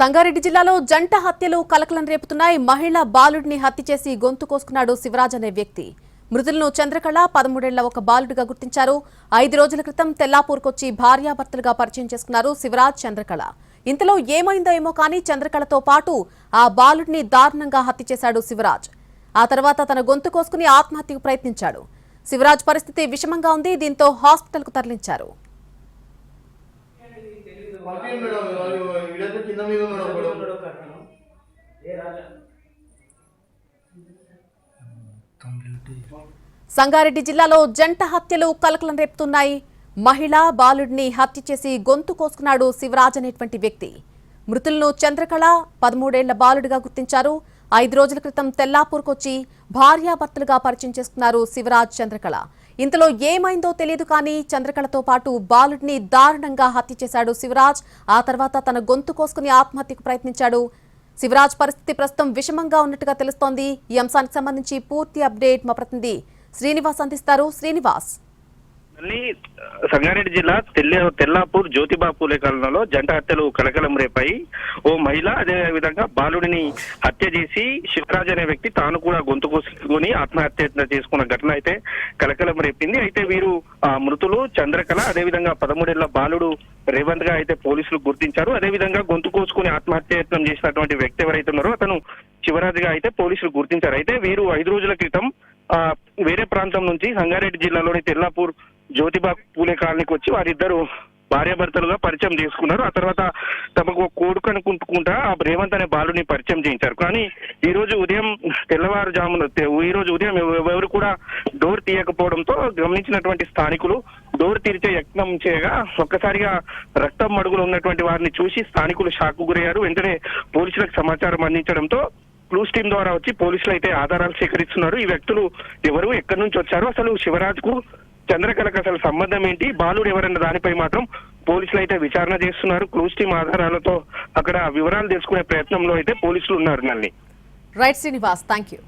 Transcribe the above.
సంగారెడ్డి జిల్లాలో జంట హత్యలు కలకలం రేపుతున్నాయి. మహిళ బాలుడిని హత్య చేసి గొంతు కోసుకున్నాడు శివరాజ్ అనే వ్యక్తి. మృతులను చంద్రకళ 13 ఏళ్ల ఒక బాలుడిగా గుర్తించారు. 5 రోజుల క్రితం తెల్లాపూర్కొచ్చి భార్యాభర్తలుగా పరిచయం చేసుకున్నారు శివరాజ్, చంద్రకళ. ఇంతలో ఏమైందో ఏమో కానీ చంద్రకళతో పాటు ఆ బాలుడిని దారుణంగా హత్య చేశాడు శివరాజ్. ఆ తర్వాత తన గొంతు కోసుకుని ఆత్మహత్యకు ప్రయత్నించాడు. శివరాజ్ పరిస్థితి విషమంగా ఉంది. దీంతో హాస్పిటల్కు తరలించారు. సంగారెడ్డి జిల్లాలో జంట హత్యలు కలకలం రేపుతున్నాయి. మహిళ బాలుడిని హత్య చేసి గొంతు కోసుకున్నాడు శివరాజ్ అనేటువంటి వ్యక్తి. మృతులను చంద్రకళ 13 ఏళ్ల బాలుడిగా గుర్తించారు. 5 రోజుల క్రితం తెల్లాపూర్కొచ్చి భార్యాభర్తలుగా పరిచయం చేసుకున్నారు శివరాజ్, చంద్రకళ. ఇంతలో ఏమైందో తెలియదు కానీ చంద్రకళతో పాటు బాలుడిని దారుణంగా హత్య చేశాడు శివరాజ్. ఆ తర్వాత తన గొంతు కోసుకుని ఆత్మహత్యకు ప్రయత్నించాడు. శివరాజ్ పరిస్థితి ప్రస్తుతం విషమంగా ఉన్నట్టుగా తెలుస్తోంది. ఈ అంశానికి సంబంధించి పూర్తి అప్డేట్ మా ప్రతినిధి శ్రీనివాస్ అందిస్తారు. శ్రీనివాస్, సంగారెడ్డి జిల్లా తెల్లాపూర్ జ్యోతిబా పూలే కాలనీలో జంట హత్యలు కలకలం రేపాయి. ఓ మహిళ అదే విధంగా బాలుడిని హత్య చేసి శివరాజ్ అనే వ్యక్తి తాను కూడా గొంతు కోసుకుని ఆత్మహత్య చేసుకున్న ఘటన అయితే కలకలం రేపింది. అయితే వీరు మృతులు చంద్రకళ, అదే విధంగా 13 ఏళ్ల బాలుడు రేవంత్ గా అయితే పోలీసులు గుర్తించారు. అదే విధంగా గొంతు కోసుకుని ఆత్మహత్యయత్నం చేసినటువంటి వ్యక్తి ఎవరైతే ఉన్నారో అతను శివరాజ్ గా అయితే పోలీసులు గుర్తించారు. అయితే వీరు 5 రోజుల క్రితం వేరే ప్రాంతం నుంచి సంగారెడ్డి జిల్లాలోని తెల్లాపూర్ జ్యోతిబా పూలే కాలనీకి వచ్చి వారిద్దరు భార్యాభర్తలుగా పరిచయం చేసుకున్నారు. ఆ తర్వాత తమకు కొడుకు అనుకుంటుకుంటా ఆ రేవంత్ అనే బాలుని పరిచయం చేయించారు. కానీ ఈ రోజు ఉదయం ఎవరు కూడా డోర్ తీయకపోవడంతో గమనించినటువంటి స్థానికులు డోర్ తీర్చే యత్నం చేయగా ఒక్కసారిగా రక్తం మడుగులు ఉన్నటువంటి వారిని చూసి స్థానికులు షాక్ గురయ్యారు. వెంటనే పోలీసులకు సమాచారం అందించడంతో క్లూస్ టీం ద్వారా వచ్చి పోలీసులు అయితే ఆధారాలు సేకరిస్తున్నారు. ఈ వ్యక్తులు ఎవరు, ఎక్కడి నుంచి వచ్చారు, అసలు శివరాజ్ కు చంద్రకళకు అసలు సంబంధం ఏంటి, బాలుడు ఎవరన్న దానిపై మాత్రం పోలీసులు అయితే విచారణ చేస్తున్నారు. క్లూస్ టీం ఆధారాలతో అక్కడ వివరాలు తెలుసుకునే ప్రయత్నంలో అయితే పోలీసులు ఉన్నారు. Right Srinivas, thank you.